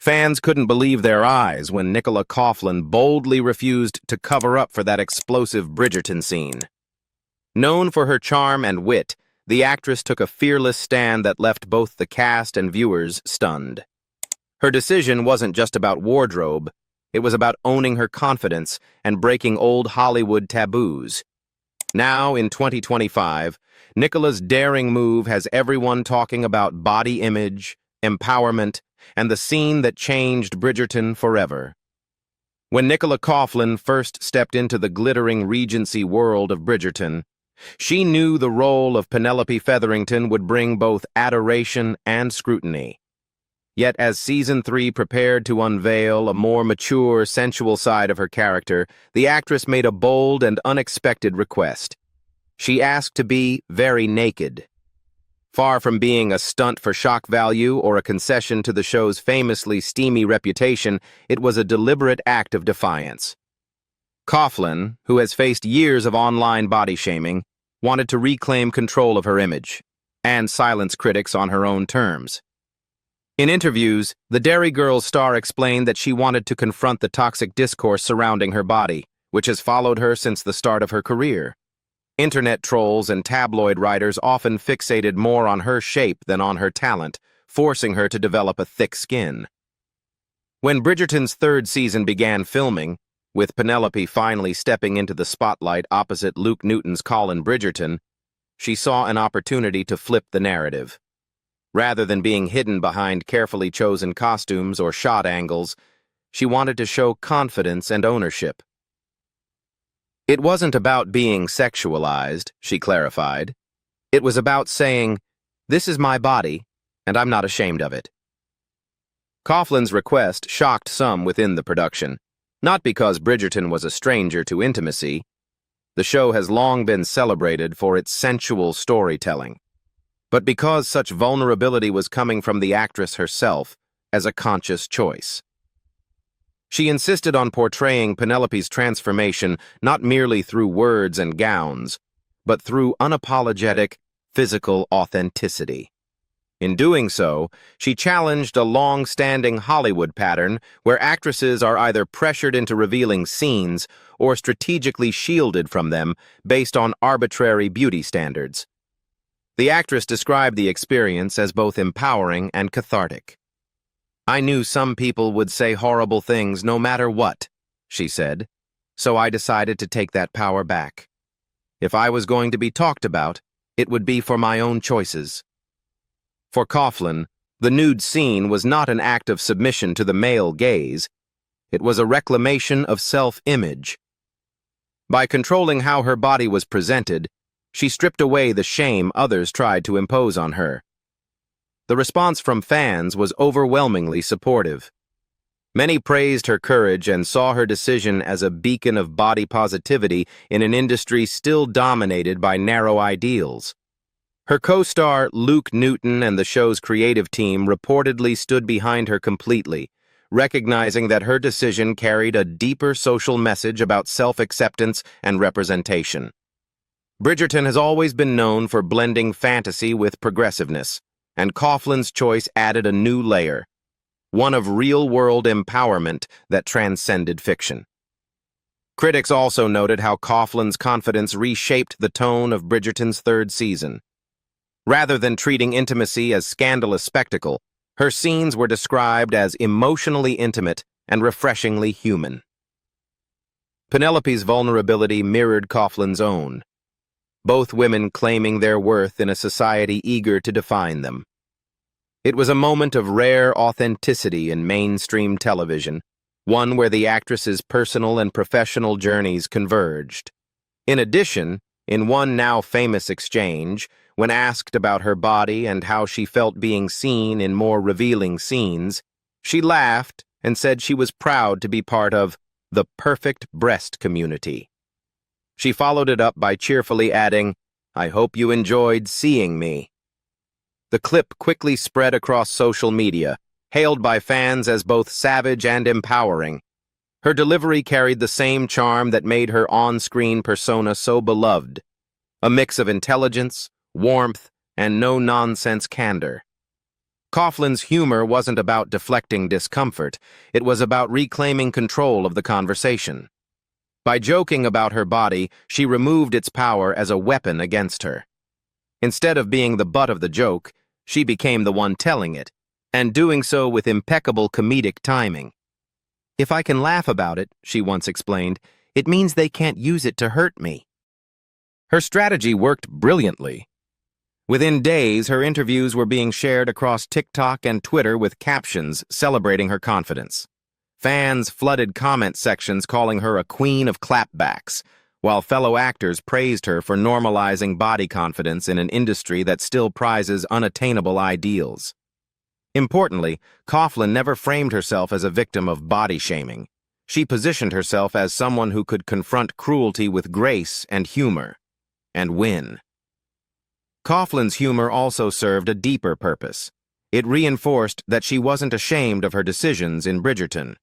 Fans couldn't believe their eyes when Nicola Coughlan boldly refused to cover up for that explosive Bridgerton scene. Known for her charm and wit, the actress took a fearless stand that left both the cast and viewers stunned. Her decision wasn't just about wardrobe, it was about owning her confidence and breaking old Hollywood taboos. Now, in 2025, Nicola's daring move has everyone talking about body image, empowerment, and the scene that changed Bridgerton forever. When Nicola Coughlan first stepped into the glittering Regency world of Bridgerton, she knew the role of Penelope Featherington would bring both adoration and scrutiny. Yet as Season 3 prepared to unveil a more mature, sensual side of her character, the actress made a bold and unexpected request. She asked to be very naked. Far from being a stunt for shock value or a concession to the show's famously steamy reputation, it was a deliberate act of defiance. Coughlan, who has faced years of online body shaming, wanted to reclaim control of her image and silence critics on her own terms. In interviews, the Derry Girls star explained that she wanted to confront the toxic discourse surrounding her body, which has followed her since the start of her career. Internet trolls and tabloid writers often fixated more on her shape than on her talent, forcing her to develop a thick skin. When Bridgerton's third season began filming, with Penelope finally stepping into the spotlight opposite Luke Newton's Colin Bridgerton, she saw an opportunity to flip the narrative. Rather than being hidden behind carefully chosen costumes or shot angles, she wanted to show confidence and ownership. It wasn't about being sexualized, she clarified. It was about saying, "This is my body, and I'm not ashamed of it." Coughlan's request shocked some within the production, not because Bridgerton was a stranger to intimacy. The show has long been celebrated for its sensual storytelling, but because such vulnerability was coming from the actress herself as a conscious choice. She insisted on portraying Penelope's transformation not merely through words and gowns, but through unapologetic, physical authenticity. In doing so, she challenged a long-standing Hollywood pattern where actresses are either pressured into revealing scenes or strategically shielded from them based on arbitrary beauty standards. The actress described the experience as both empowering and cathartic. "I knew some people would say horrible things no matter what," she said, "so I decided to take that power back. If I was going to be talked about, it would be for my own choices." For Coughlan, the nude scene was not an act of submission to the male gaze. It was a reclamation of self-image. By controlling how her body was presented, she stripped away the shame others tried to impose on her. The response from fans was overwhelmingly supportive. Many praised her courage and saw her decision as a beacon of body positivity in an industry still dominated by narrow ideals. Her co-star Luke Newton and the show's creative team reportedly stood behind her completely, recognizing that her decision carried a deeper social message about self-acceptance and representation. Bridgerton has always been known for blending fantasy with progressiveness, and Coughlan's choice added a new layer, one of real-world empowerment that transcended fiction. Critics also noted how Coughlan's confidence reshaped the tone of Bridgerton's third season. Rather than treating intimacy as scandalous spectacle, her scenes were described as emotionally intimate and refreshingly human. Penelope's vulnerability mirrored Coughlan's own, both women claiming their worth in a society eager to define them. It was a moment of rare authenticity in mainstream television, one where the actress's personal and professional journeys converged. In addition, in one now famous exchange, when asked about her body and how she felt being seen in more revealing scenes, she laughed and said she was proud to be part of the perfect breast community. She followed it up by cheerfully adding, "I hope you enjoyed seeing me." The clip quickly spread across social media, hailed by fans as both savage and empowering. Her delivery carried the same charm that made her on-screen persona so beloved, a mix of intelligence, warmth, and no-nonsense candor. Coughlan's humor wasn't about deflecting discomfort, it was about reclaiming control of the conversation. By joking about her body, she removed its power as a weapon against her. Instead of being the butt of the joke, she became the one telling it, and doing so with impeccable comedic timing. "If I can laugh about it," she once explained, "it means they can't use it to hurt me." Her strategy worked brilliantly. Within days, her interviews were being shared across TikTok and Twitter with captions celebrating her confidence. Fans flooded comment sections calling her a queen of clapbacks, while fellow actors praised her for normalizing body confidence in an industry that still prizes unattainable ideals. Importantly, Coughlan never framed herself as a victim of body shaming. She positioned herself as someone who could confront cruelty with grace and humor, and win. Coughlan's humor also served a deeper purpose. It reinforced that she wasn't ashamed of her decisions in Bridgerton.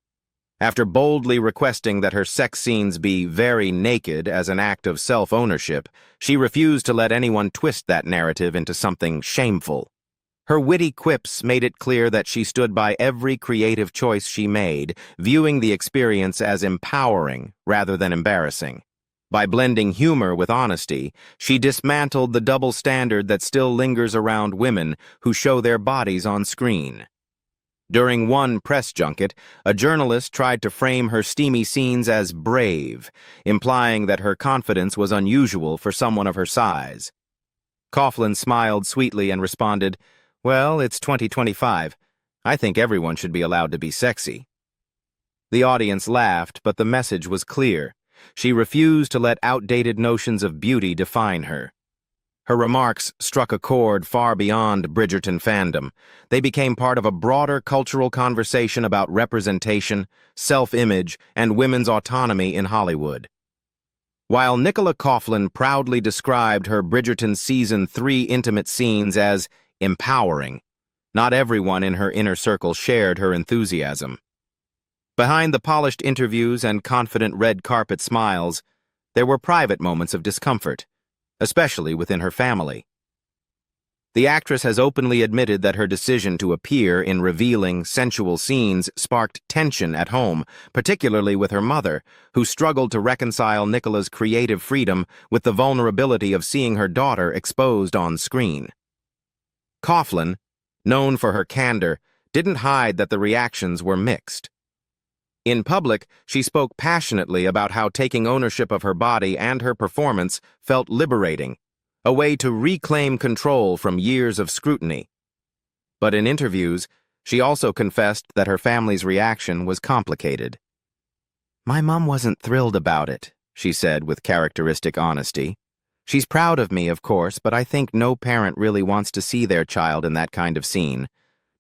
After boldly requesting that her sex scenes be very naked as an act of self-ownership, she refused to let anyone twist that narrative into something shameful. Her witty quips made it clear that she stood by every creative choice she made, viewing the experience as empowering rather than embarrassing. By blending humor with honesty, she dismantled the double standard that still lingers around women who show their bodies on screen. During one press junket, a journalist tried to frame her steamy scenes as brave, implying that her confidence was unusual for someone of her size. Coughlan smiled sweetly and responded, "Well, it's 2025. I think everyone should be allowed to be sexy." The audience laughed, but the message was clear. She refused to let outdated notions of beauty define her. Her remarks struck a chord far beyond Bridgerton fandom. They became part of a broader cultural conversation about representation, self-image, and women's autonomy in Hollywood. While Nicola Coughlan proudly described her Bridgerton Season 3 intimate scenes as empowering, not everyone in her inner circle shared her enthusiasm. Behind the polished interviews and confident red carpet smiles, there were private moments of discomfort, especially within her family. The actress has openly admitted that her decision to appear in revealing, sensual scenes sparked tension at home, particularly with her mother, who struggled to reconcile Nicola's creative freedom with the vulnerability of seeing her daughter exposed on screen. Coughlan, known for her candor, didn't hide that the reactions were mixed. In public, she spoke passionately about how taking ownership of her body and her performance felt liberating, a way to reclaim control from years of scrutiny. But in interviews, she also confessed that her family's reaction was complicated. "My mom wasn't thrilled about it," she said with characteristic honesty. "She's proud of me, of course, but I think no parent really wants to see their child in that kind of scene,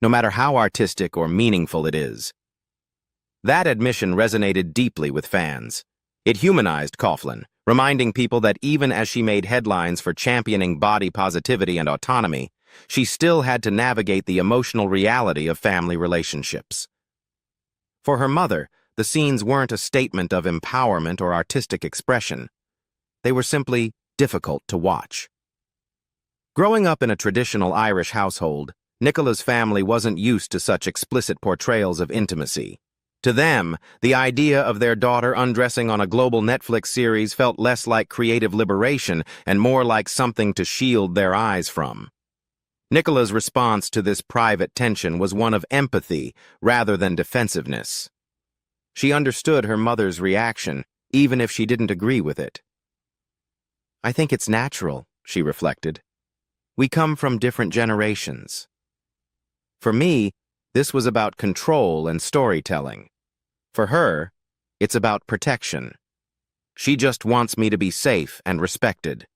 no matter how artistic or meaningful it is." That admission resonated deeply with fans. It humanized Coughlan, reminding people that even as she made headlines for championing body positivity and autonomy, she still had to navigate the emotional reality of family relationships. For her mother, the scenes weren't a statement of empowerment or artistic expression. They were simply difficult to watch. Growing up in a traditional Irish household, Nicola's family wasn't used to such explicit portrayals of intimacy. To them, the idea of their daughter undressing on a global Netflix series felt less like creative liberation and more like something to shield their eyes from. Nicola's response to this private tension was one of empathy rather than defensiveness. She understood her mother's reaction, even if she didn't agree with it. "I think it's natural," she reflected. "We come from different generations." For me, this was about control and storytelling. For her, it's about protection. She just wants me to be safe and respected.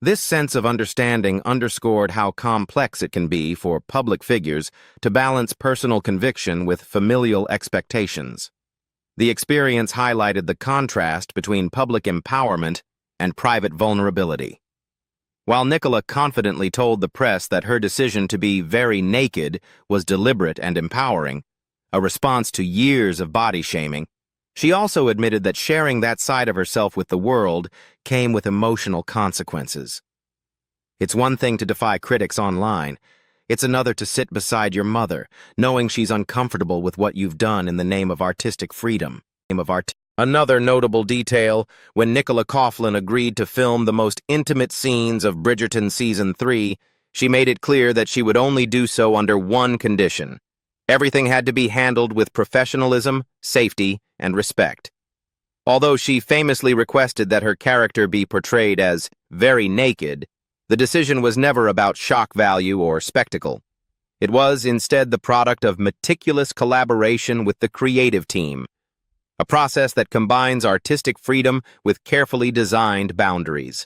This sense of understanding underscored how complex it can be for public figures to balance personal conviction with familial expectations. The experience highlighted the contrast between public empowerment and private vulnerability. While Nicola confidently told the press that her decision to be very naked was deliberate and empowering, a response to years of body shaming, she also admitted that sharing that side of herself with the world came with emotional consequences. It's one thing to defy critics online. It's another to sit beside your mother, knowing she's uncomfortable with what you've done in the name of artistic freedom. Another notable detail, when Nicola Coughlan agreed to film the most intimate scenes of Bridgerton Season 3, she made it clear that she would only do so under one condition. Everything had to be handled with professionalism, safety, and respect. Although she famously requested that her character be portrayed as very naked, the decision was never about shock value or spectacle. It was instead the product of meticulous collaboration with the creative team, a process that combines artistic freedom with carefully designed boundaries.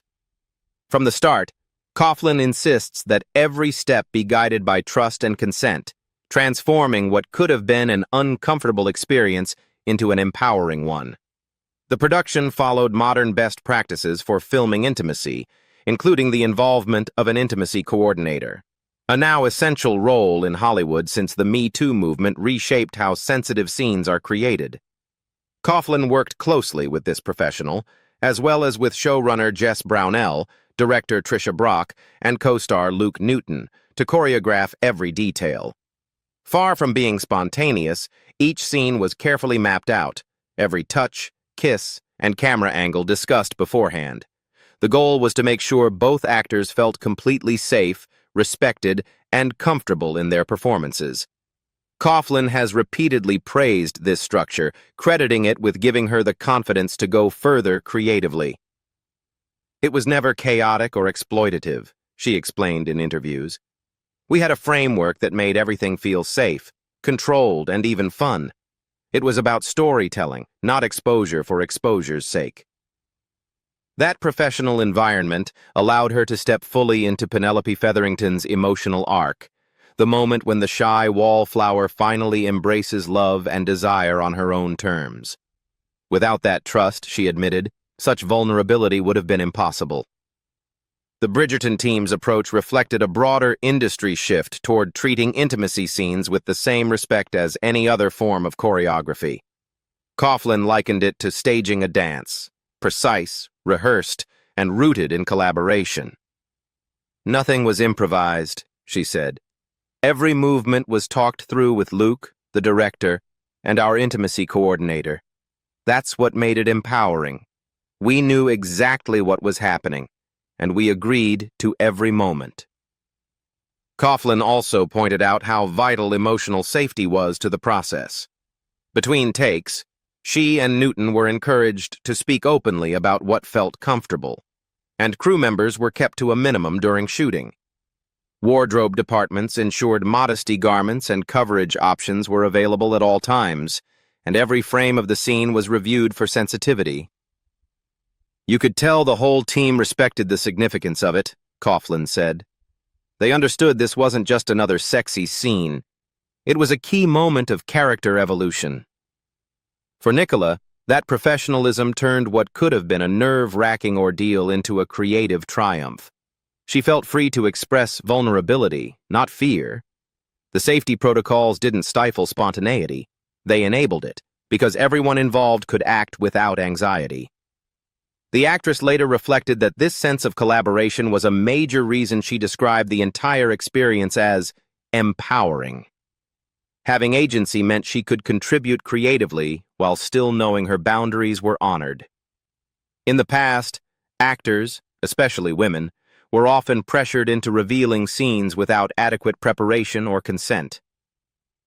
From the start, Coughlan insists that every step be guided by trust and consent, transforming what could have been an uncomfortable experience into an empowering one. The production followed modern best practices for filming intimacy, including the involvement of an intimacy coordinator, a now essential role in Hollywood since the Me Too movement reshaped how sensitive scenes are created. Coughlan worked closely with this professional, as well as with showrunner Jess Brownell, director Trisha Brock, and co-star Luke Newton, to choreograph every detail. Far from being spontaneous, each scene was carefully mapped out, every touch, kiss, and camera angle discussed beforehand. The goal was to make sure both actors felt completely safe, respected, and comfortable in their performances. Coughlan has repeatedly praised this structure, crediting it with giving her the confidence to go further creatively. It was never chaotic or exploitative, she explained in interviews. We had a framework that made everything feel safe, controlled, and even fun. It was about storytelling, not exposure for exposure's sake. That professional environment allowed her to step fully into Penelope Featherington's emotional arc, the moment when the shy wallflower finally embraces love and desire on her own terms. Without that trust, she admitted, such vulnerability would have been impossible. The Bridgerton team's approach reflected a broader industry shift toward treating intimacy scenes with the same respect as any other form of choreography. Coughlan likened it to staging a dance, precise, rehearsed, and rooted in collaboration. Nothing was improvised, she said. Every movement was talked through with Luke, the director, and our intimacy coordinator. That's what made it empowering. We knew exactly what was happening, and we agreed to every moment. Coughlan also pointed out how vital emotional safety was to the process. Between takes, she and Newton were encouraged to speak openly about what felt comfortable, and crew members were kept to a minimum during shooting. Wardrobe departments ensured modesty garments and coverage options were available at all times, and every frame of the scene was reviewed for sensitivity. You could tell the whole team respected the significance of it, Coughlan said. They understood this wasn't just another sexy scene. It was a key moment of character evolution. For Nicola, that professionalism turned what could have been a nerve-wracking ordeal into a creative triumph. She felt free to express vulnerability, not fear. The safety protocols didn't stifle spontaneity. They enabled it, because everyone involved could act without anxiety. The actress later reflected that this sense of collaboration was a major reason she described the entire experience as empowering. Having agency meant she could contribute creatively while still knowing her boundaries were honored. In the past, actors, especially women, were often pressured into revealing scenes without adequate preparation or consent.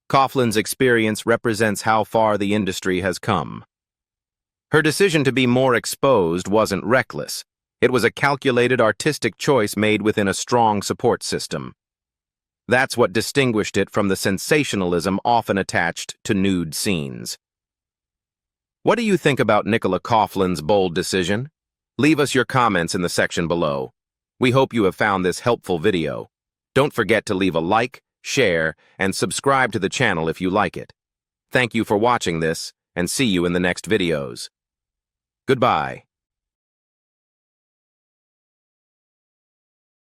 Coughlan's experience represents how far the industry has come. Her decision to be more exposed wasn't reckless. It was a calculated artistic choice made within a strong support system. That's what distinguished it from the sensationalism often attached to nude scenes. What do you think about Nicola Coughlan's bold decision? Leave us your comments in the section below. We hope you have found this helpful video. Don't forget to leave a like, share, and subscribe to the channel if you like it. Thank you for watching this, and see you in the next videos. Goodbye.